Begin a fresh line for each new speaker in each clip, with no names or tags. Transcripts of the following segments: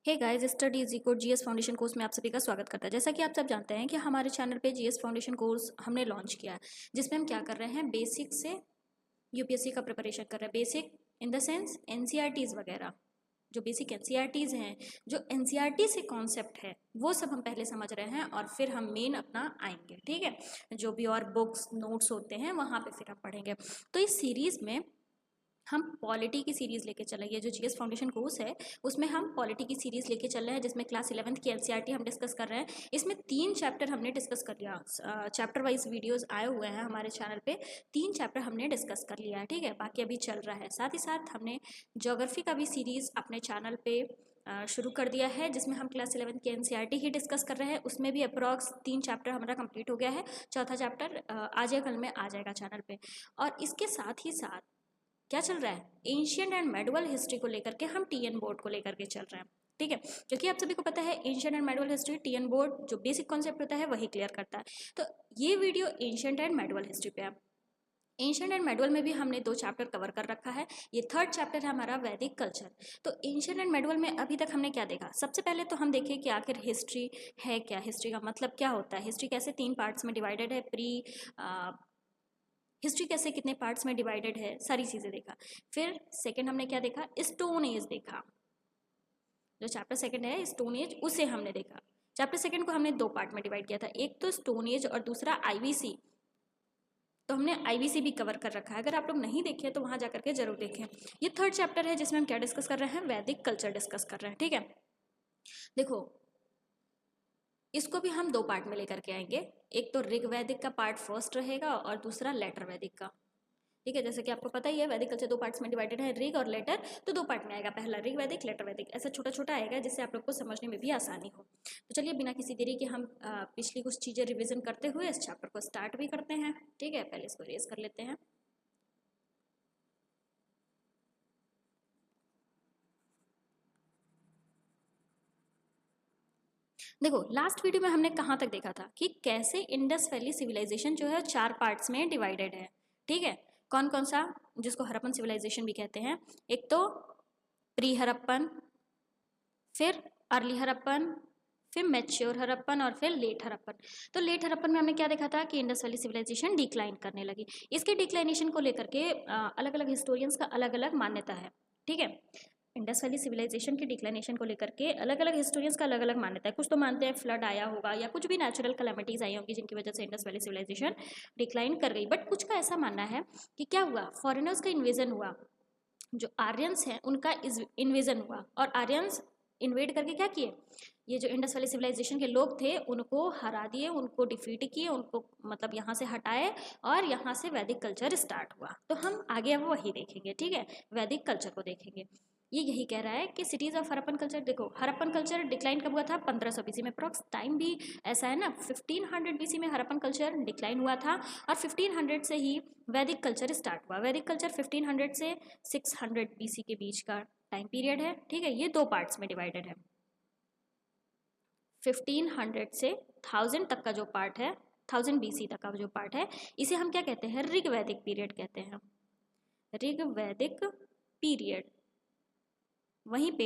हे guys, study easy code GS foundation course में आप सभी का स्वागत करता है। जैसा कि आप सब जानते हैं कि हमारे चैनल पे जीएस फाउंडेशन कोर्स हमने लॉन्च किया है, जिसमें हम क्या कर रहे हैं, बेसिक से यूपीएससी का प्रिपरेशन कर रहे हैं। Basic in the sense NCERTs वगैरह, जो बेसिक एनसीईआरटीज हैं, जो एनसीईआरटी से कॉन्सेप्ट है, वो सब हम पहले समझ रहे हैं और फिर हम मेन अपना आएंगे। ठीक है, जो भी और बुक्स नोट्स होते हैं वहाँ पे फिर हम पढ़ेंगे। तो इस सीरीज़ में हम पॉलिटी की सीरीज़ लेके चल रहे हैं। ये जो जीएस फाउंडेशन कोर्स है उसमें हम पॉलिटी की सीरीज़ लेके चल रहे हैं, जिसमें क्लास 11th की एनसीईआरटी हम डिस्कस कर रहे हैं। इसमें 3 चैप्टर हमने डिस्कस कर लिया। चैप्टर वाइज वीडियोस आए हुए हैं हमारे चैनल पे, 3 चैप्टर हमने डिस्कस कर लिया है। ठीक है, बाकी अभी चल रहा है। साथ ही साथ हमने ज्योग्राफी का भी सीरीज़ अपने चैनल पे शुरू कर दिया है, जिसमें हम क्लास 11th की एनसीईआरटी ही डिस्कस कर रहे हैं। उसमें भी अप्रॉक्स 3 चैप्टर हमारा कंप्लीट हो गया है। चौथा चैप्टर आज या कल में आ जाएगा चैनल पे। और इसके साथ ही साथ क्या चल रहा है, एंशियंट एंड मेडिवल हिस्ट्री को लेकर के हम टीएन बोर्ड को लेकर के चल रहे हैं। ठीक है, क्योंकि आप सभी को पता है ancient and medieval history TN board जो बेसिक कॉन्सेप्ट होता है वही क्लियर करता है। तो ये video ancient and medieval history पे है। एंशियंट एंड मेडिवल में भी हमने 2 चैप्टर कवर कर रखा है। ये 3rd चैप्टर है हमारा वैदिक कल्चर। तो एंशियंट एंड मेडिवल में अभी तक हमने क्या देखा, सबसे पहले तो हम देखें कि आखिर हिस्ट्री है क्या, हिस्ट्री का मतलब क्या होता है, हिस्ट्री कैसे 3 पार्ट्स में डिवाइडेड है, हिस्ट्री कैसे कितने पार्ट्स में डिवाइडेड है, सारी चीज़ें देखा। फिर सेकंड हमने क्या देखा, स्टोन एज देखा। जो चैप्टर सेकंड है स्टोन एज, उसे हमने देखा। चैप्टर सेकंड को हमने 2 पार्ट में डिवाइड किया था, एक तो स्टोन एज और दूसरा आईवीसी। तो हमने आईवीसी भी कवर कर रखा है। अगर आप लोग नहीं देखे तो वहाँ जाकर के जरूर देखें। ये 3rd चैप्टर है जिसमें हम क्या डिस्कस कर रहे हैं, वैदिक कल्चर डिस्कस कर रहे हैं। ठीक है, देखो इसको भी हम 2 पार्ट में लेकर के आएंगे। एक तो ऋग वैदिक का पार्ट फर्स्ट रहेगा और दूसरा लेटर वैदिक का। ठीक है, जैसे कि आपको पता ही है वैदिक कल्चर 2 पार्ट्स में डिवाइडेड है, ऋग और लेटर। तो 2 पार्ट में आएगा, पहला ऋग वैदिक, लेटर वैदिक, ऐसा छोटा छोटा आएगा जिससे आप लोग को समझने में भी आसानी हो। तो चलिए बिना किसी देरी के हम पिछली कुछ चीज़ें रिविजन करते हुए इस चैप्टर को स्टार्ट भी करते हैं। ठीक है, पहले इसको रेज कर लेते हैं। देखो लास्ट वीडियो में हमने कहाँ तक देखा था कि कैसे इंडस वैली सिविलाइजेशन जो है 4 पार्ट्स में डिवाइडेड है। ठीक है, कौन कौन सा, जिसको हरप्पन सिविलाइजेशन भी कहते हैं। एक तो प्री हरप्पन, फिर अर्ली हरप्पन, फिर मैच्योर हरप्पन और फिर लेट हरप्पन। तो लेट हरप्पन में हमने क्या देखा था कि इंडस वैली सिविलाइजेशन डिक्लाइन करने लगी। इसके डिक्लाइनेशन को लेकर के अलग अलग हिस्टोरियंस का अलग अलग मान्यता है। ठीक है, इंडस वैली सिविलाइजेशन की डिक्लाइनेशन को लेकर के अलग अलग हिस्टोरियंस का अलग अलग मान्यता है। कुछ तो मानते हैं फ्लड आया होगा या कुछ भी नेचुरल कैलेमिटीज आई होंगी जिनकी वजह से इंडस वैली सिविलाइजेशन डिक्लाइन कर गई। बट कुछ का ऐसा मानना है कि क्या हुआ, फॉरेनर्स का इन्वेजन हुआ, जो आर्यंस हैं उनका इन्वेजन हुआ और आर्यंस इन्वेड करके क्या किए, ये जो इंडस वैली सिविलाइजेशन के लोग थे उनको हरा दिए, उनको डिफीट किए, उनको मतलब यहाँ से हटाए और यहाँ से वैदिक कल्चर स्टार्ट हुआ। तो हम आगे अब वही देखेंगे। ठीक है, वैदिक कल्चर को देखेंगे। ये यही कह रहा है कि सिटीज ऑफ हरप्पन कल्चर, देखो हरप्पन कल्चर डिक्लाइन कब हुआ था, 1500 बीसी में। अप्रॉक्स टाइम भी ऐसा है ना, 1500 बीसी में हरप्पन कल्चर डिक्लाइन हुआ था और 1500 से ही वैदिक कल्चर स्टार्ट हुआ। वैदिक कल्चर 1500 से 600 बीसी के बीच का टाइम पीरियड है। ठीक है, ये 2 पार्ट्स में डिवाइडेड है। 1500 से 1000 तक का जो पार्ट है, 1000 बीसी तक का जो पार्ट है, इसे हम क्या कहते हैं, ऋग वैदिक पीरियड कहते हैं। ऋग वैदिक पीरियड। वहीं पे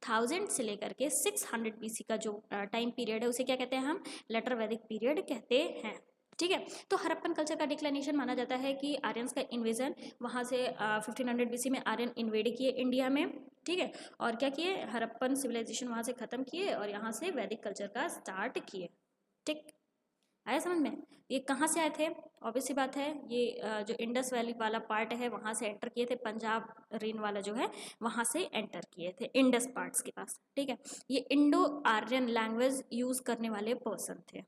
1000 से लेकर के 600 बीसी का जो टाइम पीरियड है उसे क्या कहते हैं हम, लेटर वैदिक पीरियड कहते हैं। ठीक है, तो हरप्पन कल्चर का डिक्लाइनेशन माना जाता है कि आर्यंस का इन्वेजन वहाँ से 1500 बीसी में आर्यन इन्वेड किए इंडिया में। ठीक है, और क्या किए, हरप्पन सिविलाइजेशन वहाँ से ख़त्म किए और यहाँ से वैदिक कल्चर का स्टार्ट किए। ठीक, आया समझ में। ये कहाँ से आए थे, ऑब्वियस सी बात है, ये जो इंडस वैली वाला पार्ट है वहाँ से एंटर किए थे, पंजाब रेन वाला जो है वहाँ से एंटर किए थे इंडस पार्ट्स के पास। ठीक है, ये इंडो आर्यन लैंग्वेज यूज़ करने वाले पर्सन थे।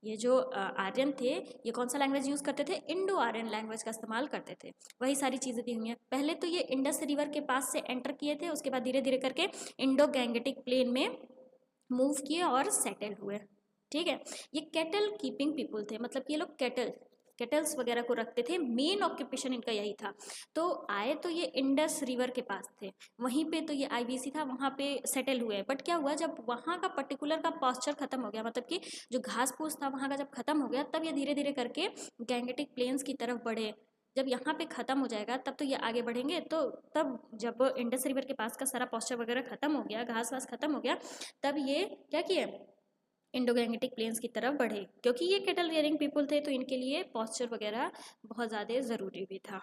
ये जो आर्यन थे ये कौन सा लैंग्वेज यूज़ करते थे, इंडो आर्यन लैंग्वेज का इस्तेमाल करते थे। वही सारी चीज़ें दी हुई हैं। पहले तो ये इंडस रिवर के पास से एंटर किए थे, उसके बाद धीरे धीरे करके इंडो गैंगेटिक प्लेन में मूव किए और सेटल हुए। ठीक है, ये कैटल कीपिंग पीपुल थे, मतलब ये लोग कैटल्स वगैरह को रखते थे, मेन ऑक्यूपेशन इनका यही था। तो आए तो ये इंडस रिवर के पास थे, वहीं पे तो ये आईवीसी था, वहाँ पे सेटल हुए। बट क्या हुआ, जब वहाँ का पर्टिकुलर का पॉस्चर खत्म हो गया, मतलब कि जो घास फूस था वहाँ का जब खत्म हो गया, तब ये धीरे धीरे करके गैंगेटिक प्लेन्स की तरफ बढ़े। जब यहाँ पे ख़त्म हो जाएगा तब तो ये आगे बढ़ेंगे, तो तब जब इंडस रिवर के पास का सारा पॉस्चर वगैरह ख़त्म हो गया, घास वास ख़त्म हो गया, तब ये क्या किए, इंडो गैंगेटिक प्लेन्स की तरफ बढ़े, क्योंकि ये केटल रियरिंग पीपल थे तो इनके लिए पॉस्चर वगैरह बहुत ज़्यादा ज़रूरी भी था।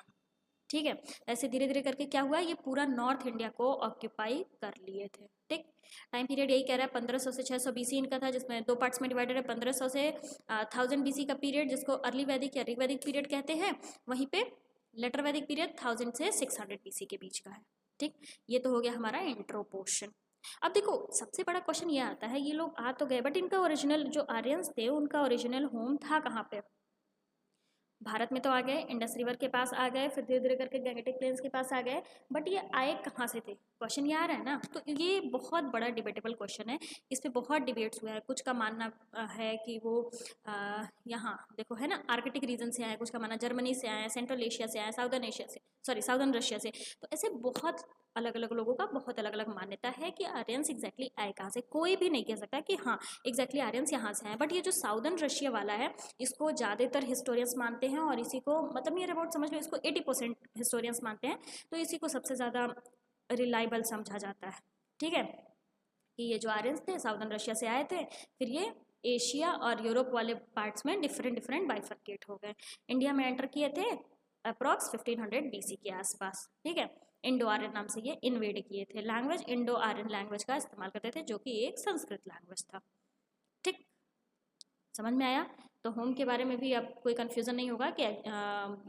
ठीक है, ऐसे धीरे धीरे करके क्या हुआ, ये पूरा नॉर्थ इंडिया को ऑक्यूपाई कर लिए थे। ठीक, टाइम पीरियड यही कह रहा है 1500 से 600 बीसी इनका था, जिसमें दो पार्ट्स में डिवाइडेड है। 1500 से 1000 बीसी का पीरियड, जिसको अर्ली वैदिक या ऋग वैदिक पीरियड कहते हैं, वहीं पे लेटर वैदिक पीरियड 1000 से 600 बीसी के बीच का है। ठीक, ये तो हो गया हमारा इंट्रो पोर्शन। अब देखो सबसे बड़ा क्वेश्चन ये आता है, ये लोग आ तो गए बट इनका ओरिजिनल जो आर्यंस थे उनका ओरिजिनल होम था कहाँ पे? भारत में तो आ गए, इंडस रिवर के पास आ गए, फिर धीरे धीरे करके गैंगेटिक प्लेन्स के पास आ गए, बट ये आए कहाँ से थे? क्वेश्चन ये आ रहा है ना, तो ये बहुत बड़ा डिबेटेबल क्वेश्चन है। इस पे बहुत डिबेट्स हुए हैं। कुछ का मानना है कि वो यहाँ देखो है ना, आर्कटिक रीजन से आए, कुछ का मानना जर्मनी से आए, सेंट्रल एशिया से आए, साउदर्न एशिया से, सॉरी साउदर्न रशिया से। तो ऐसे बहुत अलग अलग लोगों का बहुत अलग अलग मान्यता है कि आर्यंस एग्जैक्टली आए कहाँ से। कोई भी नहीं कह सकता कि हाँ एग्जैक्टली आर्यंस यहाँ से आए, बट ये जो साउदर्न रशिया वाला है इसको ज़्यादातर हिस्टोरियंस मानते हैं, और इसी को मतलब नियर अबाउट समझ लो इसको 80% हिस्टोरियंस मानते हैं, तो इसी को सबसे ज़्यादा रिलायबल समझा जाता है। ठीक है, कि ये जो आर्यंस थे साउदर्न रशिया से आए थे, फिर ये एशिया और यूरोप वाले पार्ट्स में डिफरेंट बाइफर्केट हो गए। इंडिया में एंटर किए थे अप्रॉक्स 1500 बीसी के आसपास। ठीक है, इंडो आर्यन नाम से ये इन्वेड किए थे। लैंग्वेज इंडो आर्यन लैंग्वेज का इस्तेमाल करते थे, जो कि एक संस्कृत लैंग्वेज था। ठीक, समझ में आया? तो होम के बारे में भी अब कोई कन्फ्यूज़न नहीं होगा कि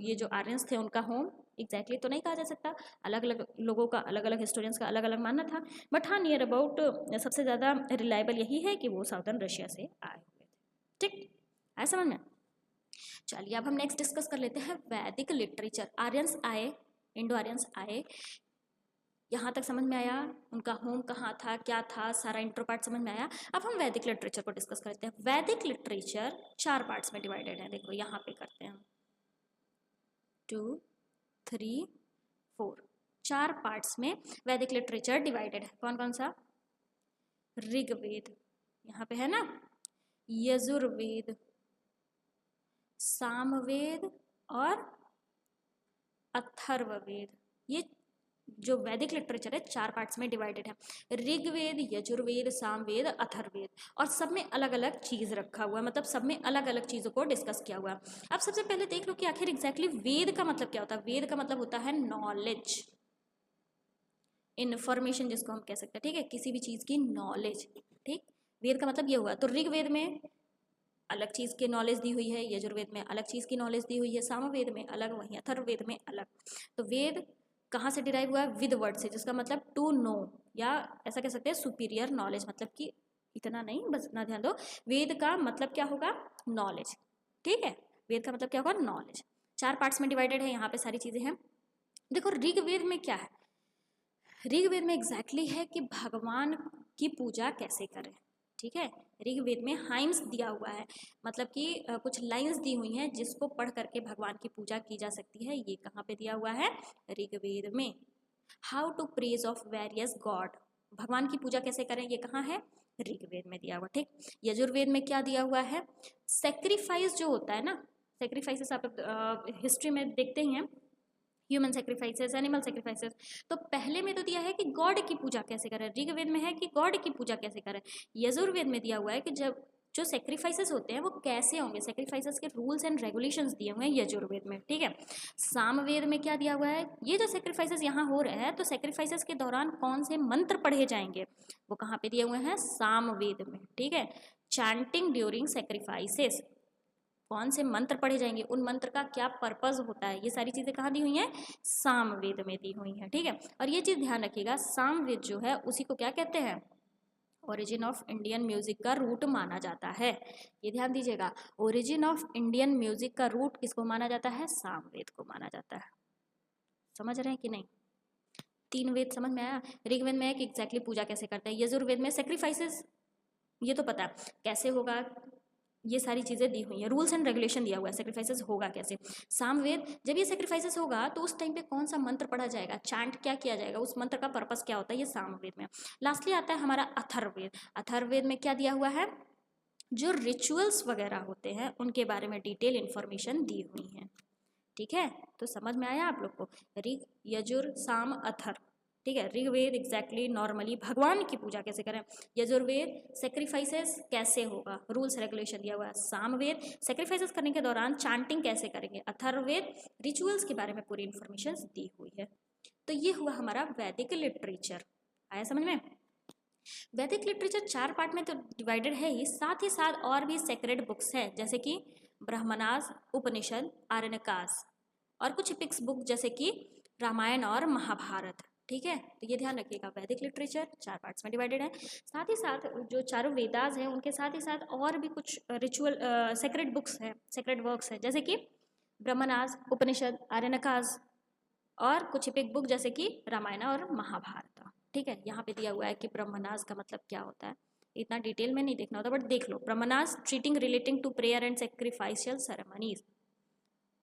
ये जो आर्यंस थे उनका होम एग्जैक्टली तो नहीं कहा जा सकता, अलग अलग लोगों का, अलग अलग हिस्टोरियंस का अलग अलग मानना था, बट हाँ नियर अबाउट सबसे ज़्यादा रिलायबल यही है कि वो साउदर्न रशिया से आए हुए थे। ठीक, आया समझ में? चलिए अब हम नेक्स्ट डिस्कस कर लेते हैं वैदिक लिटरेचर। आर्यंस आए, इंडो आर्यंस आए, यहाँ तक समझ में आया, उनका होम कहाँ था, क्या था, सारा इंट्रो पार्ट समझ में आया। अब हम वैदिक लिटरेचर को डिस्कस करते हैं। वैदिक लिटरेचर 4 पार्ट्स में डिवाइडेड है। देखो यहाँ पे करते हैं 2, 3, 4, 4 पार्ट्स में वैदिक लिटरेचर डिवाइडेड है। कौन कौन सा? ऋग्वेद यहाँ पे है ना, यजुर्वेद, सामवेद और अथर्ववेद। ये जो वैदिक लिटरेचर है 4 पार्ट्स में डिवाइडेड है। ऋग्वेद, यजुर्वेद, सामवेद, अथर्ववेद, और सब में अलग अलग चीज़ रखा हुआ है, मतलब सब में अलग अलग चीज़ों को डिस्कस किया हुआ है। अब सबसे पहले देख लो कि आखिर एग्जैक्टली वेद का मतलब क्या होता है। वेद का मतलब होता है नॉलेज, इन्फॉर्मेशन जिसको हम कह सकते हैं। ठीक है, किसी भी चीज़ की नॉलेज। ठीक, वेद का मतलब ये हुआ। तो ऋग्वेद में अलग चीज़ की नॉलेज दी हुई है, यजुर्वेद में अलग चीज़ की नॉलेज दी हुई है, सामवेद में अलग, वहीं अथर्ववेद में अलग। तो वेद कहाँ से डिराइव हुआ है? विद वर्ड से, जिसका मतलब टू नो, या ऐसा कह सकते हैं सुपीरियर नॉलेज, मतलब कि इतना नहीं, बस इतना ध्यान दो। वेद का मतलब क्या होगा? नॉलेज। ठीक है, वेद का मतलब क्या होगा? नॉलेज। 4 पार्ट्स में डिवाइडेड है, यहाँ पे सारी चीज़ें हैं। देखो ऋग्वेद में क्या है, ऋग्वेद में एग्जैक्टली है कि भगवान की पूजा कैसे करें। ठीक है, ऋग्वेद में हाइम्स दिया हुआ है, मतलब कि कुछ लाइंस दी हुई हैं जिसको पढ़ करके भगवान की पूजा की जा सकती है। ये कहाँ पे दिया हुआ है? ऋग्वेद में। How to praise of various god, भगवान की पूजा कैसे करें, ये कहाँ है? ऋग्वेद में दिया हुआ। ठीक, यजुर्वेद में क्या दिया हुआ है? सेक्रीफाइस जो होता है ना, सेक्रीफाइसेस आप हिस्ट्री में देखते ही हैं, ह्यूमन सेक्रीफाइसेस, एनिमल सेक्रीफाइसेस। तो पहले में तो दिया है कि गॉड की पूजा कैसे करें, ऋग्वेद में है कि गॉड की पूजा कैसे करें। यजुर्वेद में दिया हुआ है कि जब जो सेक्रीफाइसेस होते हैं वो कैसे होंगे, सेक्रीफाइसेस के रूल्स एंड रेगुलेशंस दिए हुए हैं यजुर्वेद में। ठीक है, सामवेद में क्या दिया हुआ है? ये जो सेक्रीफाइसेस यहाँ हो रहे हैं, तो सेक्रीफाइसेस के दौरान कौन से मंत्र पढ़े जाएंगे, वो कहाँ पे दिए हुए हैं? सामवेद में। ठीक है, चैंटिंग ड्यूरिंग सेक्रीफाइसेस, कौन से मंत्र पढ़े जाएंगे, उन मंत्र का क्या पर्पस होता है, ये सारी चीज़ें कहाँ दी हुई हैं? सामवेद में दी हुई हैं। ठीक है, और ये चीज़ ध्यान रखिएगा, सामवेद जो है उसी को क्या कहते हैं? ओरिजिन ऑफ इंडियन म्यूजिक का रूट माना जाता है। ये ध्यान दीजिएगा, ओरिजिन ऑफ इंडियन म्यूजिक का रूट किसको माना जाता है? सामवेद को माना जाता है। समझ रहे हैं कि नहीं? 3 वेद समझ में आया? ऋग्वेद में है कि एग्जैक्टली पूजा कैसे करते हैं, यजुर्वेद में सेक्रीफाइसेस, ये तो पता है कैसे होगा, ये सारी चीज़ें दी हुई हैं, रूल्स एंड रेगुलेशन दिया हुआ है, सेक्रीफाइसेस होगा कैसे। सामवेद, जब ये सेक्रीफाइसेस होगा तो उस टाइम पे कौन सा मंत्र पढ़ा जाएगा, चैंट क्या किया जाएगा, उस मंत्र का पर्पस क्या होता है, ये सामवेद में। लास्टली आता है हमारा अथर्ववेद। अथर्ववेद में क्या दिया हुआ है? जो रिचुअल्स वगैरह होते हैं उनके बारे में डिटेल इन्फॉर्मेशन दी हुई है। ठीक है, तो समझ में आया आप लोग को। ऋग, यजुर, साम, अथर, ठीक है। ऋग्वेद एग्जैक्टली नॉर्मली भगवान की पूजा कैसे करें, यजुर्वेद सेक्रीफाइसेस कैसे होगा, रूल्स रेगुलेशन दिया हुआ है। सामवेद सेक्रीफाइसेस करने के दौरान चांटिंग कैसे करेंगे। अथर्ववेद रिचुअल्स के बारे में पूरी इंफॉर्मेशन दी हुई है। तो ये हुआ हमारा वैदिक लिटरेचर। आया समझ में। वैदिक लिटरेचर 4 पार्ट में तो डिवाइडेड है ही साथ और भी सेक्रेड बुक्स है, जैसे कि ब्रह्मनास, उपनिषद, आरण्यकास और कुछ एपिक्स बुक जैसे कि रामायण और महाभारत, ठीक है। तो ये ध्यान रखिएगा, वैदिक लिटरेचर 4 पार्ट्स में डिवाइडेड है। साथ ही साथ जो चारों वेदास हैं उनके साथ ही साथ और भी कुछ रिचुअल सेक्रेड बुक्स हैं, सेक्रेड वर्क्स हैं, जैसे कि ब्रह्मनास, उपनिषद, आरण्यकास और कुछ एपिक बुक जैसे कि रामायण और महाभारत, ठीक है। यहाँ पे दिया हुआ है कि ब्रह्मनास का मतलब क्या होता है, इतना डिटेल में नहीं देखना होता, बट देख लो। Brahmanas treating relating to prayer and sacrificial ceremonies.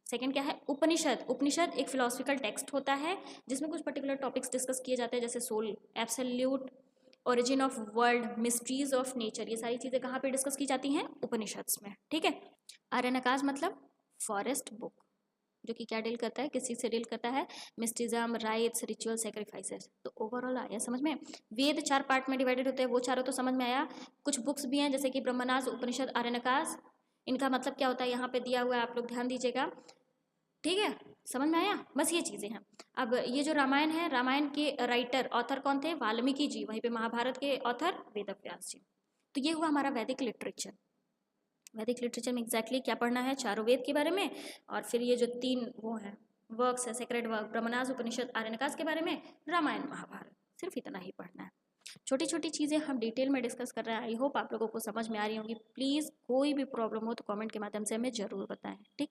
Second क्या है, उपनिषद। उपनिषद एक फिलोसफिकल टेक्स्ट होता है जिसमें कुछ पर्टिकुलर टॉपिक्स डिस्कस किए जाते हैं, जैसे soul, absolute, origin of world, mysteries of nature. ये सारी चीज़ें कहाँ पे डिस्कस की जाती हैं, उपनिषद्स में, ठीक है। आरण्यकास मतलब फॉरेस्ट बुक, जो कि क्या डील करता है, किसी से डील करता है, मिस्टिज्म, राइट्स, रिचुअल, सेक्रीफाइसेस। तो ओवरऑल आया समझ में। वेद 4 पार्ट में डिवाइडेड होते हैं, वो चारों तो समझ में आया। कुछ बुक्स भी हैं जैसे कि ब्रह्मनास, उपनिषद, आरण्यकास, इनका मतलब क्या होता है यहाँ पे दिया हुआ है, आप लोग ध्यान दीजिएगा, ठीक है। समझ में आया, बस ये चीज़ें हैं। अब ये जो रामायण है, रामायण के राइटर ऑथर कौन थे, वाल्मीकि जी। वहीं पे महाभारत के ऑथर वेदव्यास जी। तो ये हुआ हमारा वैदिक लिटरेचर। वैदिक लिटरेचर में एग्जैक्टली क्या पढ़ना है, चारों वेद के बारे में, और फिर ये जो 3 वो हैं वर्क्स है, सेक्रेड वर्क, ब्रह्मनास, उपनिषद, आरण्यकास के बारे में, रामायण, महाभारत, सिर्फ इतना ही पढ़ना है। छोटी छोटी चीज़ें हम डिटेल में डिस्कस कर रहे हैं। आई होप आप लोगों को समझ में आ रही होंगी। प्लीज़ कोई भी प्रॉब्लम हो तो कमेंट के माध्यम से हमें ज़रूर बताएं, ठीक।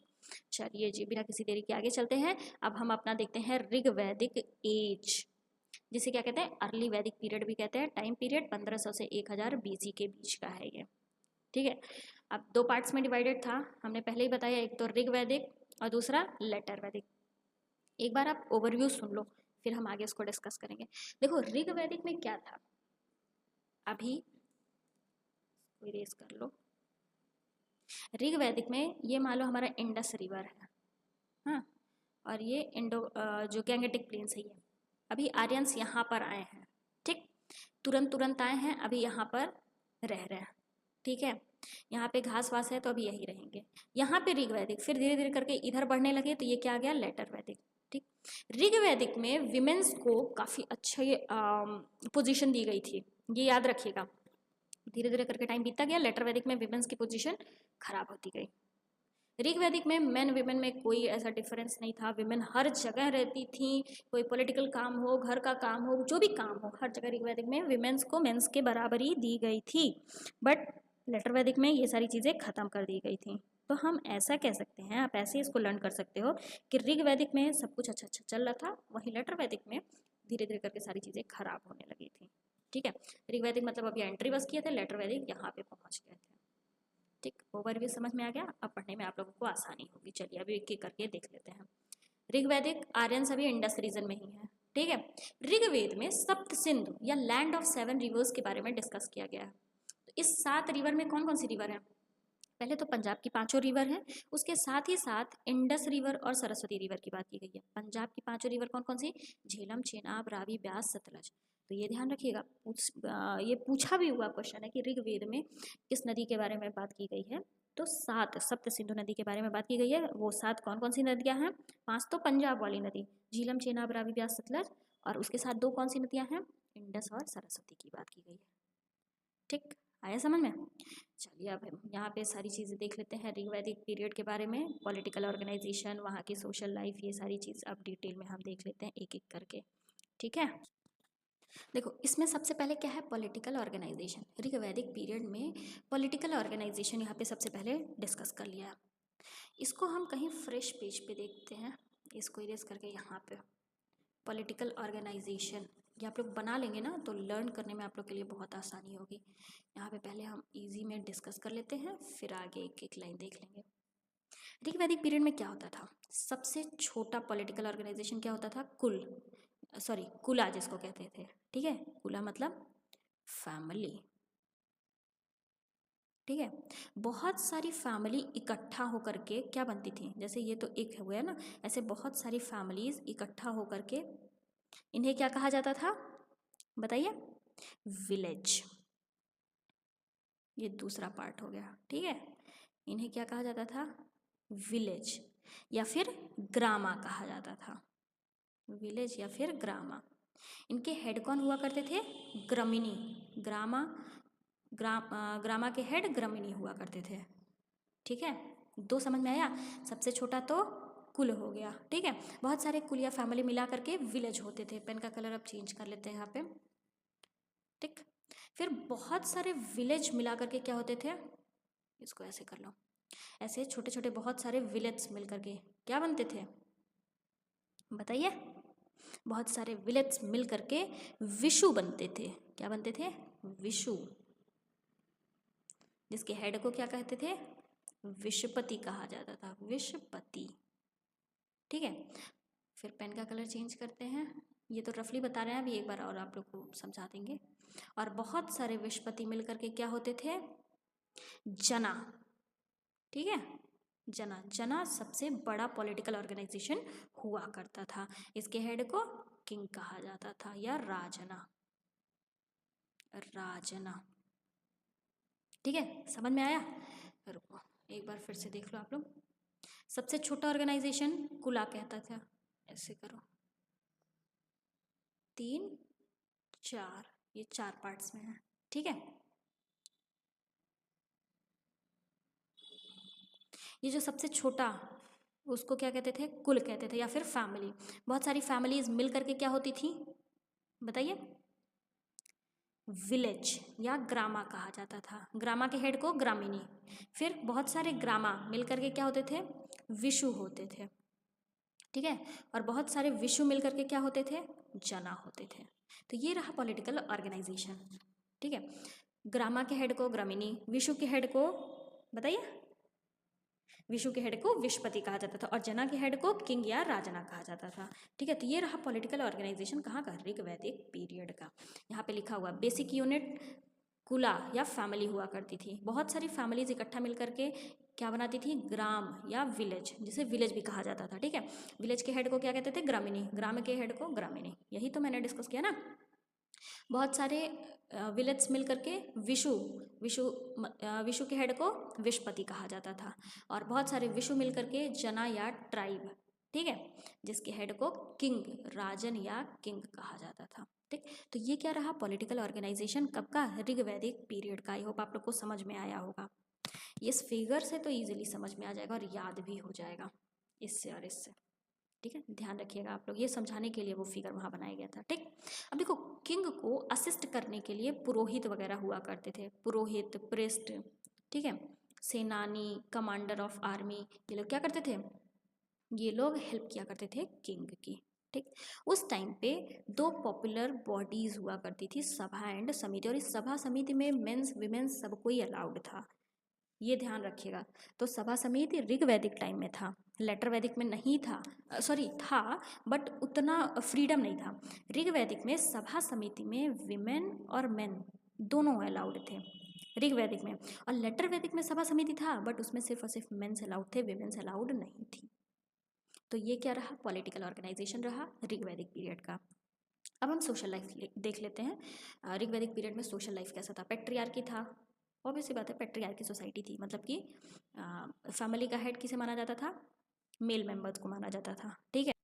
चलिए जी, बिना किसी देरी के आगे चलते हैं। अब हम अपना देखते हैं ऋग वैदिक एज, जिसे क्या कहते हैं, अर्ली वैदिक पीरियड भी कहते हैं। टाइम पीरियड 1500 से 1000 BC के बीच का है ये, ठीक है। अब 2 पार्ट्स में डिवाइडेड था, हमने पहले ही बताया, एक तो ऋग वैदिक और दूसरा लेटर वैदिक। एक बार आप ओवरव्यू सुन लो, फिर हम आगे इसको डिस्कस करेंगे। देखो ऋग वैदिक में क्या था, अभी इरेज कर लो। ऋग वैदिक में ये मान लो हमारा इंडस रिवर है, हाँ, और ये जो गैंगेटिक प्लेन से ही है। अभी आर्यंस यहाँ पर आए हैं, ठीक, तुरंत आए हैं, अभी यहाँ पर रह रहे हैं, ठीक है। यहाँ पे घास वास है तो अभी यही रहेंगे। यहाँ पे ऋग वैदिक, फिर धीरे धीरे करके इधर बढ़ने लगे तो ये क्या आ गया, लेटर वैदिक, ठीक। ऋग वैदिक में विमेंस को काफ़ी अच्छी पोजीशन दी गई थी, ये याद रखिएगा। धीरे धीरे करके टाइम बीतता गया, लेटर वैदिक में विमेंस की पोजीशन खराब होती गई। ऋग वैदिक में मेन विमेन में कोई ऐसा डिफरेंस नहीं था, विमेन हर जगह रहती थी, कोई पॉलिटिकल काम हो, घर का काम हो, जो भी काम हो, हर जगह ऋग वैदिक में विमेंस को मेंस के बराबरी दी गई थी। बट लेटर वैदिक में ये सारी चीज़ें ख़त्म कर दी गई थी। तो हम ऐसा कह सकते हैं, आप ऐसे इसको लर्न कर सकते हो कि ऋग वैदिक में सब कुछ अच्छा अच्छा चल रहा था, वहीं लेटर वैदिक में धीरे धीरे करके सारी चीज़ें खराब होने लगी थी, ठीक है। ऋग वैदिक मतलब अभी एंट्री बस किए थे, लेटर वैदिक यहाँ पे पहुँच गए थे, ठीक। ओवरव्यू समझ में आ गया, अब पढ़ने में आप लोगों को आसानी होगी। चलिए अभी एक एक करके देख लेते हैं। ऋग्वैदिक आर्यन सभी इंडस रीजन में ही है, ठीक है। ऋग्वेद में सप्त सिंधु या लैंड ऑफ 7 रिवर्स के बारे में डिस्कस किया गया है। तो इस 7 रिवर में कौन कौन सी रिवर है, पहले तो पंजाब की 5 रिवर हैं, उसके साथ ही साथ इंडस रिवर और सरस्वती रिवर की बात की गई है। पंजाब की 5 रिवर कौन कौन सी, झेलम, चेनाब, रावी, ब्यास, सतलज। तो ये ध्यान रखिएगा, ये पूछा भी हुआ क्वेश्चन है कि ऋग्वेद में किस नदी के बारे में बात की गई है। तो 7 सप्त सिंधु नदी के बारे में बात की गई है। वो 7 कौन कौन सी नदियाँ हैं, 5 तो पंजाब वाली नदी झीलम, चेनाब, रावी, ब्यास, सतलज, और उसके साथ 2 कौन सी नदियाँ हैं, इंडस और सरस्वती की बात की गई है, ठीक। आया समझ में। चलिए अब हम यहाँ पे सारी चीज़ें देख लेते हैं ऋग्वैदिक पीरियड के बारे में, पॉलिटिकल ऑर्गेनाइजेशन, वहाँ की सोशल लाइफ, ये सारी चीज़ अब डिटेल में हम देख लेते हैं एक एक करके, ठीक है। देखो इसमें सबसे पहले क्या है, पॉलिटिकल ऑर्गेनाइजेशन। ऋग्वैदिक पीरियड में पॉलिटिकल ऑर्गेनाइजेशन यहाँ पे सबसे पहले डिस्कस कर लिया है। इसको हम कहीं फ्रेश पेज पे देखते हैं, इसको इरेज करके यहाँ पे पॉलिटिकल ऑर्गेनाइजेशन, ये आप लोग बना लेंगे ना तो लर्न करने में आप लोग के लिए बहुत आसानी होगी। यहाँ पे पहले हम इजी में डिस्कस कर लेते हैं, फिर आगे एक एक लाइन देख लेंगे। ऋग्वैदिक पीरियड में क्या होता था, सबसे छोटा पॉलिटिकल ऑर्गेनाइजेशन क्या होता था, कुला जिसको कहते थे, ठीक है। कुला मतलब फैमिली, ठीक है। बहुत सारी फैमिली इकट्ठा होकर के क्या बनती थी, जैसे ये तो एक हो गया ना, ऐसे बहुत सारी फैमिलीज इकट्ठा होकर के इन्हें क्या कहा जाता था बताइए, विलेज। ये दूसरा पार्ट हो गया, ठीक है। इन्हें क्या कहा जाता था, विलेज या फिर ग्रामा कहा जाता था, विलेज या फिर ग्रामा। इनके हेड कौन हुआ करते थे, ग्रामिनी। ग्रामा ग्रामा के हेड ग्रामिनी हुआ करते थे, ठीक है। दो समझ में आया, सबसे छोटा तो कुल हो गया, ठीक है। बहुत सारे कुल या फैमिली मिला करके विलेज होते थे। पेन का कलर अब चेंज कर लेते हैं यहाँ पे, ठीक। फिर बहुत सारे विलेज मिला करके क्या होते थे, इसको ऐसे कर लो, ऐसे छोटे छोटे बहुत सारे विलेज मिल करके क्या बनते थे बताइए, बहुत सारे विलेज मिल करके विशु बनते थे। क्या बनते थे, विशु, जिसके हेड को क्या कहते थे, विशपति कहा जाता था, विशपति, ठीक है। फिर पेन का कलर चेंज करते हैं, ये तो रफली बता रहे हैं, अभी एक बार और आप लोग को समझा देंगे। और बहुत सारे विशपति मिल करके क्या होते थे, जना, ठीक है। जना, जना सबसे बड़ा पॉलिटिकल ऑर्गेनाइजेशन हुआ करता था। इसके हेड को किंग कहा जाता था या राजना, राजना, ठीक है। समझ में आया, रुको एक बार फिर से देख लो आप लोग। सबसे छोटा ऑर्गेनाइजेशन कुला कहता था, ऐसे करो, 3 4, ये 4 पार्ट्स में है, ठीक है। ये जो सबसे छोटा, उसको क्या कहते थे, कुल कहते थे या फिर फैमिली। बहुत सारी फैमिलीज मिल करके क्या होती थी बताइए, विलेज या ग्रामा कहा जाता था। ग्रामा के हेड को ग्रामीणी। फिर बहुत सारे ग्रामा मिल करके क्या होते थे, विशु होते थे, ठीक है। और बहुत सारे विशु मिल करके क्या होते थे, जना होते थे। तो ये रहा पॉलिटिकल ऑर्गेनाइजेशन, ठीक है। ग्रामा के हेड को ग्रामीणी, विशु के हेड को बताइए, विशु के हेड को विशपति कहा जाता था, और जना के हेड को किंग या राजना कहा जाता था, ठीक है। तो ये रहा पॉलिटिकल ऑर्गेनाइजेशन कहाँ का, ऋग वैदिक पीरियड का। यहाँ पे लिखा हुआ बेसिक यूनिट कुला या फैमिली हुआ करती थी। बहुत सारी फैमिलीज इकट्ठा मिलकर के क्या बनाती थी, ग्राम या विलेज, जिसे विलेज भी कहा जाता था, ठीक है। विलेज के हेड को क्या कहते थे, ग्रामीणी, ग्राम के हेड को ग्रामीणी, यही तो मैंने डिस्कस किया ना। बहुत सारे विलेज मिल करके विशु, विशु विशु के हेड को विशपति कहा जाता था। और बहुत सारे विशु मिल करके जना या ट्राइब, ठीक है, जिसके हेड को किंग, राजन या किंग कहा जाता था, ठीक। तो ये क्या रहा पॉलिटिकल ऑर्गेनाइजेशन कब का, ऋग वैदिक पीरियड का। आई होप आप लोग को समझ में आया होगा। इस फिगर से तो इजीली समझ में आ जाएगा और याद भी हो जाएगा इससे और इससे, ठीक है। ध्यान रखिएगा आप लोग, ये समझाने के लिए वो फिगर वहाँ बनाया गया था, ठीक। अब देखो, किंग को असिस्ट करने के लिए पुरोहित वगैरह हुआ करते थे, पुरोहित, प्रेस्ट, ठीक है, सेनानी, कमांडर ऑफ आर्मी, ये लोग क्या करते थे, ये लोग हेल्प किया करते थे किंग की, ठीक। उस टाइम पे 2 पॉपुलर बॉडीज हुआ करती थी, सभा एंड समिति, और इस सभा समिति में मेंस विमेंस सब कोई अलाउड था, ये ध्यान रखिएगा। तो सभा समिति ऋग वैदिक टाइम में था, लेटर वैदिक में नहीं था, सॉरी था, बट उतना फ्रीडम नहीं था। ऋग वैदिक में सभा समिति में विमेन और मेन दोनों अलाउड थे ऋग वैदिक में, और लेटर वैदिक में सभा समिति था, बट उसमें सिर्फ और सिर्फ मेंस अलाउड थे, विमेन्स अलाउड नहीं थी। तो ये क्या रहा, पॉलिटिकल ऑर्गेनाइजेशन रहा ऋग वैदिक पीरियड का। अब हम सोशल लाइफ देख लेते हैं। ऋग वैदिक पीरियड में सोशल लाइफ कैसा था, पैट्रियार्की था, ऑब्वियसली बात है, पैट्रियार्की सोसाइटी थी, मतलब कि फैमिली का हेड किसे माना जाता था, मेल मेंबर्स को माना जाता था, ठीक है।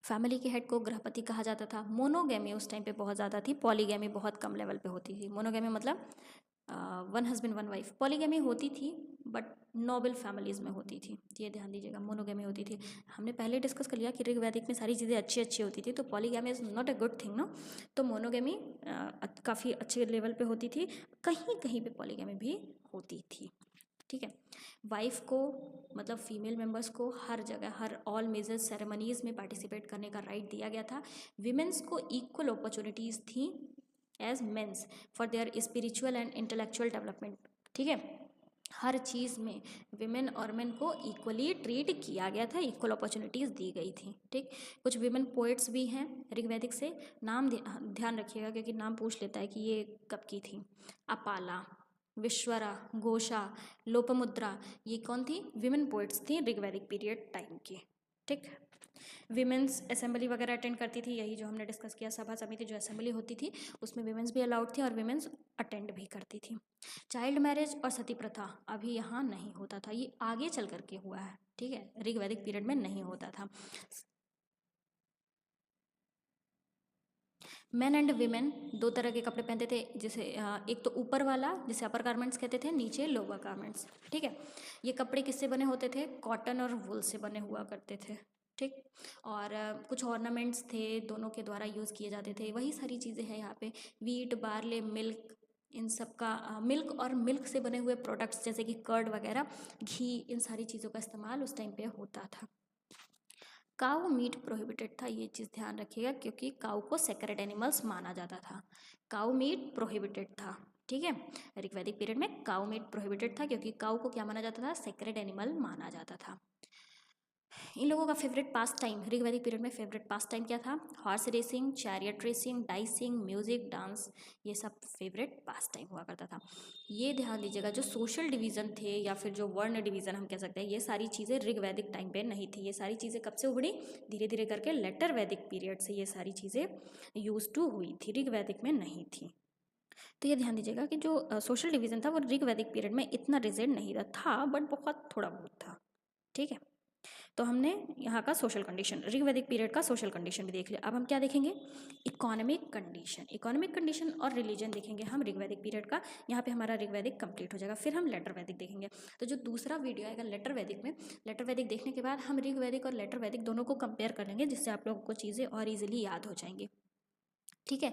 फैमिली के हेड को गृहपति कहा जाता था। मोनोगैमी उस टाइम पे बहुत ज़्यादा थी, पॉलीगैमी बहुत कम लेवल पे होती थी। मोनोगैमी मतलब 1 हस्बैंड 1 वाइफ, पॉलीगैमी होती थी बट नोबल फैमिलीज़ में होती थी, ये ध्यान दीजिएगा। मोनोगैमी होती थी, हमने पहले डिस्कस कर लिया कि ऋग वैदिक में सारी चीज़ें अच्छी अच्छी होती थी, तो polygamy is not a good thing ना। तो मोनोगैमी काफ़ी अच्छे लेवल पे होती थी, कहीं कहीं पे पॉलीगैमी भी होती थी, ठीक है। वाइफ को मतलब फीमेल मेंबर्स को हर जगह, हर ऑल मेजर सेरेमनीज में पार्टिसिपेट करने का राइट दिया गया था। विमेंस को इक्वल अपॉर्चुनिटीज़ थी as mens for their spiritual and intellectual development, ठीक है। हर चीज़ में विमेन और मेन को इक्वली ट्रीट किया गया था, इक्वल अपॉर्चुनिटीज़ दी गई थी, ठीक। कुछ विमेन पोइट्स भी हैं ऋग्वैदिक से, नाम ध्यान रखिएगा क्योंकि नाम पूछ लेता है कि ये कब की थी। अपाला, विश्वरा, घोषा, लोपमुद्रा, ये कौन थी? विमेन पोइट्स थी ऋग्वैदिक पीरियड टाइम की। ठीक, विमेंस असेंबली वगैरह अटेंड करती थी, यही जो हमने डिस्कस किया, सभा समिति जो असेंबली होती थी उसमें विमेंस भी अलाउड थी और विमेंस अटेंड भी करती थी। चाइल्ड मैरिज और सती प्रथा अभी यहाँ नहीं होता था, ये आगे चल करके हुआ है। ठीक है, ऋग्वैदिक पीरियड में नहीं होता था। मेन एंड वीमेन दो तरह के कपड़े पहनते थे, जैसे एक तो ऊपर वाला जिसे अपर गारमेंट्स कहते थे, नीचे लोअर गारमेंट्स। ठीक है, ये कपड़े किससे बने होते थे? कॉटन और वूल से बने हुआ करते थे। ठीक, और कुछ ऑर्नामेंट्स थे, दोनों के द्वारा यूज़ किए जाते थे। वही सारी चीज़ें हैं यहाँ पे, वीट, बार्ले, मिल्क, इन सब का मिल्क और मिल्क से बने हुए प्रोडक्ट्स जैसे कि कर्ड वगैरह, घी, इन सारी चीज़ों का इस्तेमाल उस टाइम पे होता था। काऊ मीट प्रोहिबिटेड था, ये चीज़ ध्यान रखिएगा, क्योंकि काऊ को सेक्रेड एनिमल्स माना जाता था। काऊ मीट प्रोहिबिटेड था। ठीक है, ऋग्वैदिक पीरियड में काऊ मीट प्रोहिबिटेड था, क्योंकि काऊ को क्या माना जाता था? सेक्रेड एनिमल माना जाता था। इन लोगों का फेवरेट पास टाइम, ऋग्वैदिक पीरियड में फेवरेट पास टाइम क्या था? Horse racing, chariot racing, dicing, music, dance, ये सब फेवरेट पास टाइम हुआ करता था। ये ध्यान दीजिएगा, जो सोशल डिवीज़न थे या फिर जो वर्ण डिवीज़न हम कह सकते हैं, ये सारी चीज़ें ऋग्वैदिक टाइम पे नहीं थी। ये सारी चीज़ें कब से उभरी? धीरे धीरे करके लेटर वैदिक पीरियड से ये सारी चीज़ें यूज टू हुई थी, ऋग्वैदिक में नहीं थी। तो ये ध्यान दीजिएगा कि जो सोशल डिवीज़न था वो ऋग्वैदिक पीरियड में इतना रिजिड नहीं था, बट बहुत थोड़ा बहुत था। ठीक है, तो हमने यहाँ का सोशल कंडीशन, ऋग्वैदिक पीरियड का सोशल कंडीशन भी देख लिया। अब हम क्या देखेंगे? Economic condition. इकोनॉमिक कंडीशन और रिलीजन देखेंगे हम ऋग्वैदिक पीरियड का। यहाँ पे हमारा ऋग्वैदिक कंप्लीट हो जाएगा, फिर हम लेटर वैदिक देखेंगे। तो जो दूसरा वीडियो आएगा लेटर वैदिक में, लेटर वैदिक देखने के बाद हम ऋग्वैदिक और लेटर वैदिक दोनों को कंपेयर कर लेंगे, जिससे आप लोगों को चीज़ें और ईजिली याद हो जाएंगी। ठीक है,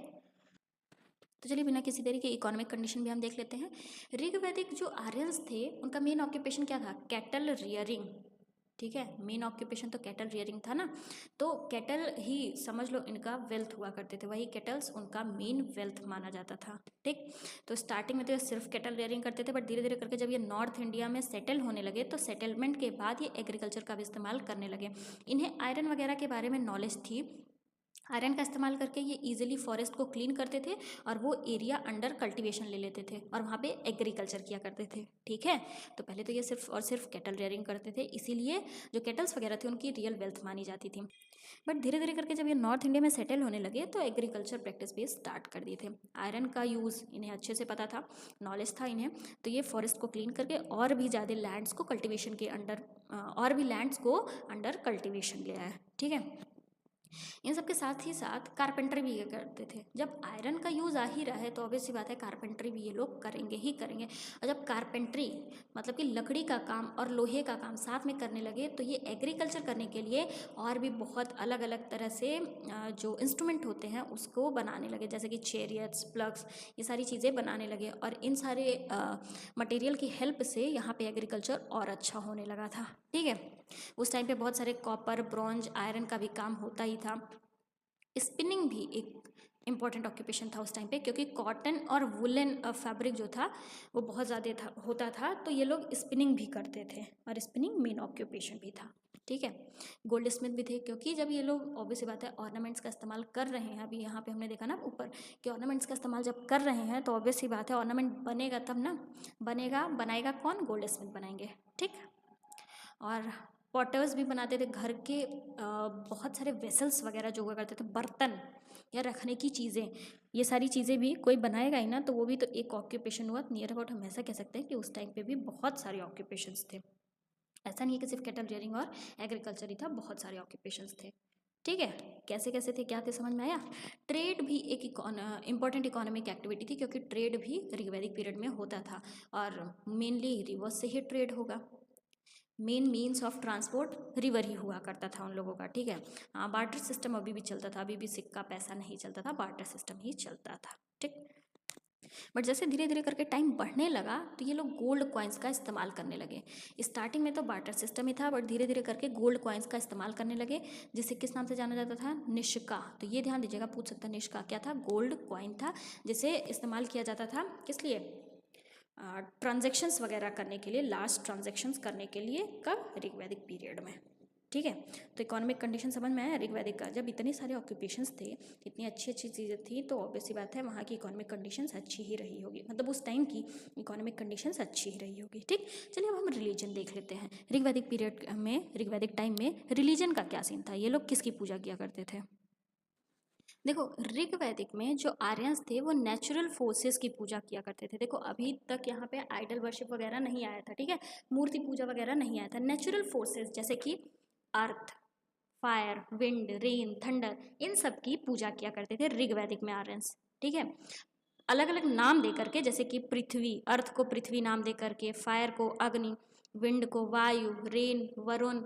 तो चलिए बिना किसी देरी के इकोनॉमिक कंडीशन भी हम देख लेते हैं। ऋग्वैदिक जो आर्यंस थे उनका मेन ऑक्यूपेशन क्या था? Cattle rearing. ठीक है, मेन ऑक्यूपेशन तो कैटल रियरिंग था ना, तो कैटल ही समझ लो इनका वेल्थ हुआ करते थे, वही कैटल्स उनका मेन वेल्थ माना जाता था। ठीक, तो स्टार्टिंग में तो ये सिर्फ कैटल रियरिंग करते थे, बट धीरे धीरे करके जब ये नॉर्थ इंडिया में सेटल होने लगे तो सेटलमेंट के बाद ये एग्रीकल्चर का भी इस्तेमाल करने लगे। इन्हें आयरन वगैरह के बारे में नॉलेज थी। आयरन का इस्तेमाल करके ये इजीली फॉरेस्ट को क्लीन करते थे और वो एरिया अंडर कल्टीवेशन ले लेते थे और वहाँ पे एग्रीकल्चर किया करते थे। ठीक है, तो पहले तो ये सिर्फ और सिर्फ कैटल रेयरिंग करते थे, इसीलिए जो कैटल्स वगैरह थे उनकी रियल वेल्थ मानी जाती थी। बट धीरे धीरे करके जब ये नॉर्थ इंडिया में सेटल होने लगे तो एग्रीकल्चर प्रैक्टिस भी स्टार्ट कर दिए थे। आयरन का यूज़ इन्हें अच्छे से पता था, नॉलेज था इन्हें, तो ये फॉरेस्ट को क्लीन करके और भी ज़्यादा लैंड्स को कल्टिवेशन के अंडर और भी लैंड्स को अंडर कल्टिवेशन ले आया। ठीक है, इन सब के साथ ही साथ कारपेंटरी भी ये करते थे। जब आयरन का यूज़ आ ही रहा है तो ऑब्वियस सी बात है कारपेंटरी भी ये लोग करेंगे ही करेंगे। और जब कारपेंटरी मतलब कि लकड़ी का काम और लोहे का काम साथ में करने लगे तो ये एग्रीकल्चर करने के लिए और भी बहुत अलग अलग तरह से जो इंस्ट्रूमेंट होते हैं उसको बनाने लगे, जैसे कि चेरियट्स, प्लग्स, ये सारी चीज़ें बनाने लगे। और इन सारे मटेरियल की हेल्प से यहाँ पे एग्रीकल्चर और अच्छा होने लगा था। ठीक है, उस टाइम पे बहुत सारे कॉपर, ब्रॉन्ज, आयरन का भी काम होता ही था। स्पिनिंग भी एक इम्पॉर्टेंट ऑक्यूपेशन था उस टाइम पे, क्योंकि कॉटन और वुलन फैब्रिक जो था वो बहुत ज़्यादा होता था, तो ये लोग स्पिनिंग भी करते थे और स्पिनिंग मेन ऑक्यूपेशन भी था। ठीक है, गोल्ड स्मिथ भी थे, क्योंकि जब ये लोग ऑब्वियस बात है ऑर्नामेंट्स का इस्तेमाल कर रहे हैं, अभी यहाँ पे हमने देखा ना ऊपर कि ऑर्नामेंट्स का इस्तेमाल जब कर रहे हैं तो ऑब्वियस सी बात है ऑर्नामेंट बनेगा तब ना, बनाएगा कौन? गोल्ड स्मिथ बनाएंगे। ठीक, और पॉटर्स भी बनाते थे घर के, बहुत सारे वेसल्स वगैरह जो हुआ करते थे, बर्तन या रखने की चीज़ें, ये सारी चीज़ें भी कोई बनाएगा ही ना, तो वो भी तो एक ऑक्यूपेशन हुआ। नियर अबाउट हम ऐसा कह सकते हैं कि उस टाइम पे भी बहुत सारे ऑक्यूपेशंस थे। ऐसा नहीं है कि सिर्फ कैटल रियरिंग और एग्रीकल्चर ही था, बहुत सारे ऑक्यूपेशंस थे। ठीक है, कैसे कैसे थे, क्या थे, समझ में आया? ट्रेड भी एक इंपॉर्टेंट इकोनॉमिक एक्टिविटी थी, क्योंकि ट्रेड भी ऋग्वैदिक पीरियड में होता था और मेनली रिवर्स से ही ट्रेड होगा। Main means of transport river ही हुआ करता था उन लोगों का। ठीक है, हाँ, बार्टर सिस्टम अभी भी चलता था, अभी भी सिक्का पैसा नहीं चलता था, बार्टर सिस्टम ही चलता था। ठीक, बट जैसे धीरे धीरे करके टाइम बढ़ने लगा तो ये लोग गोल्ड कॉइन्स का इस्तेमाल करने लगे। स्टार्टिंग में तो बार्टर सिस्टम ही था, बट धीरे धीरे करके गोल्ड कॉइन्स का इस्तेमाल करने लगे, जिसे किस नाम से जाना जाता था? निष्का। तो ये ध्यान दीजिएगा, पूछ सकता है निष्का क्या था? गोल्ड कॉइन था, जिसे इस्तेमाल किया जाता था किस लिए? ट्रांजैक्शंस वगैरह करने के लिए, लास्ट ट्रांजैक्शंस करने के लिए। कब? ऋग्वैदिक पीरियड में। ठीक है। तो इकोनॉमिक कंडीशन समझ में आया ऋग्वैदिक का। जब इतने सारे ऑक्यूपेशंस थे, इतनी अच्छी अच्छी चीज़ें थी, तो ऑब्वियस सी बात है वहाँ की इकोनॉमिक कंडीशंस अच्छी ही रही होगी, मतलब उस टाइम की इकोनॉमिक कंडीशंस अच्छी ही रही होगी। ठीक, चलिए अब हम रिलीजन देख लेते हैं। ऋग्वैदिक पीरियड में, ऋग्वैदिक टाइम में रिलीजन का क्या सीन था, ये लोग किसकी पूजा किया करते थे। देखो, ऋग्वैदिक में जो आर्यंस थे वो नेचुरल फोर्सेस की पूजा किया करते थे। देखो अभी तक यहाँ पे आइडल वर्शिप वगैरह नहीं आया था, ठीक है, मूर्ति पूजा वगैरह नहीं आया था। नेचुरल फोर्सेस जैसे कि अर्थ, फायर, विंड, रेन, थंडर, इन सब की पूजा किया करते थे ऋग्वैदिक में आर्यंस। ठीक है, अलग अलग नाम दे करके, जैसे कि पृथ्वी, अर्थ को पृथ्वी नाम दे करके, फायर को अग्नि, विंड को वायु, रेन वरुण,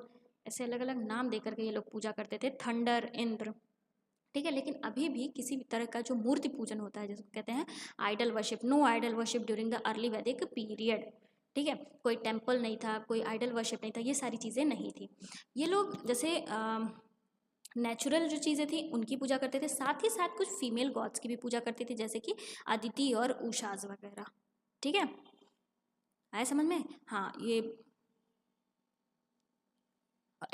ऐसे अलग अलग नाम दे करके ये लोग पूजा करते थे। थंडर इंद्र। ठीक है, लेकिन अभी भी किसी भी तरह का जो मूर्ति पूजन होता है, जिसको कहते हैं idol worship, no idol worship during the early Vedic period. ठीक है, कोई टेम्पल नहीं था, कोई आइडल वर्शिप नहीं था, ये सारी चीज़ें नहीं थी। ये लोग जैसे नेचुरल जो चीज़ें थी उनकी पूजा करते थे, साथ ही साथ कुछ फीमेल गॉड्स की भी पूजा करते थे, जैसे कि अदिति और उषाज वगैरह। ठीक है, आया समझ में। हाँ, ये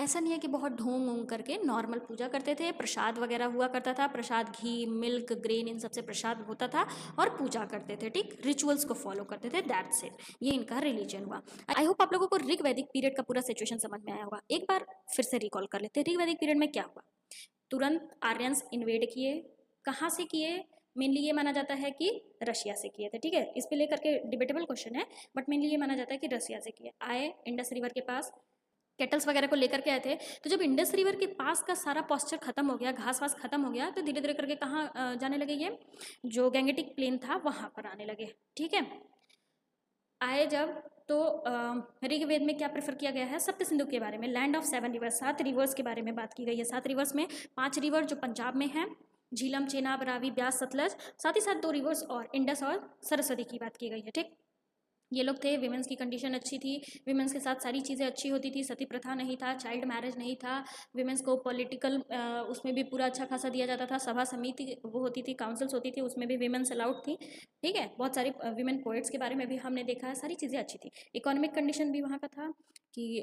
ऐसा नहीं है कि बहुत ढोंग वोंग करके नॉर्मल पूजा करते थे, प्रसाद वगैरह हुआ करता था, प्रसाद घी, मिल्क, ग्रेन, इन सबसे प्रसाद होता था और पूजा करते थे। ठीक, रिचुअल्स को फॉलो करते थे, दैट्स इट, ये इनका रिलीजन हुआ। आई होप आप लोगों को ऋग वैदिक पीरियड का पूरा सिचुएशन समझ में आया होगा। एक बार फिर से रिकॉल कर लेते हैं, ऋग वैदिक पीरियड में क्या हुआ। तुरंत आर्यंस इन्वेड किए, कहाँ से किए, मेनली ये माना जाता है कि रशिया से किए थे। ठीक है, इस पे लेकर के डिबेटेबल क्वेश्चन है, बट मेनली ये माना जाता है कि रशिया से किए। आए इंडस रिवर के पास, केटल्स वगैरह को लेकर के आए थे। तो जब इंडस रिवर के पास का सारा पॉस्चर खत्म हो गया, घास वास खत्म हो गया, तो धीरे धीरे करके कहाँ जाने लगे, ये जो गैंगेटिक प्लेन था वहाँ पर आने लगे। ठीक है, आए जब, तो ऋग्वेद में क्या प्रेफर किया गया है, सप्त सिंधु के बारे में, लैंड ऑफ 7 रिवर्स, 7 रिवर्स के बारे में बात की गई है। 7 रिवर्स में 5 रिवर जो पंजाब में है, झीलम, चेनाब, रावी, ब्यास, सतलज, साथ ही साथ 2 रिवर्स और इंडस और सरस्वती की बात की गई है। ठीक, ये लोग थे, वीमेंस की कंडीशन अच्छी थी, वीमेंस के साथ सारी चीज़ें अच्छी होती थी, सती प्रथा नहीं था, चाइल्ड मैरिज नहीं था, वीमेंस को पॉलिटिकल उसमें भी पूरा अच्छा खासा दिया जाता था, सभा समिति वो होती थी, काउंसिल्स होती थी, उसमें भी वीमेंस अलाउड थी। ठीक है, बहुत सारी वीमेन पोइट्स के बारे में भी हमने देखा है, सारी चीज़ें अच्छी थी। इकोनॉमिक कंडीशन भी वहाँ का था कि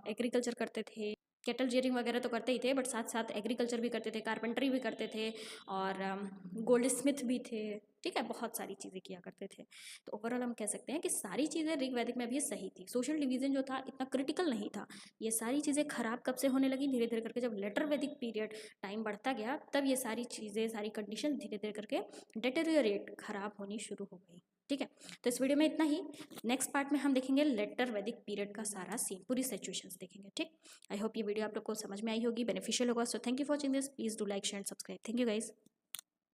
एग्रीकल्चर करते थे, कैटल जेयरिंग वगैरह तो करते ही थे, बट साथ साथ एग्रीकल्चर भी करते थे, कारपेंटरी भी करते थे, और गोल्ड स्मिथ भी थे। ठीक है, बहुत सारी चीज़ें किया करते थे। तो ओवरऑल हम कह सकते हैं कि सारी चीज़ें ऋग्वैदिक में भी सही थी, सोशल डिवीजन जो था इतना क्रिटिकल नहीं था। ये सारी चीज़ें खराब कब से होने लगी, धीरे धीरे करके जब लेटर वैदिक पीरियड टाइम बढ़ता गया, तब ये सारी चीज़ें, सारी कंडीशन धीरे धीरे करके डेटेरियोरेट, खराब होनी शुरू हो गई। ठीक है, तो इस वीडियो में इतना ही। नेक्स्ट पार्ट में हम देखेंगे लेटर वैदिक पीरियड का सारा सीन, पूरी सिचुएशंस देखेंगे। ठीक, आई होप ये वीडियो आप लोग को समझ में आई होगी, बेनिफिशियल होगा। So thank you for watching this, please do like, share and subscribe. Thank you guys.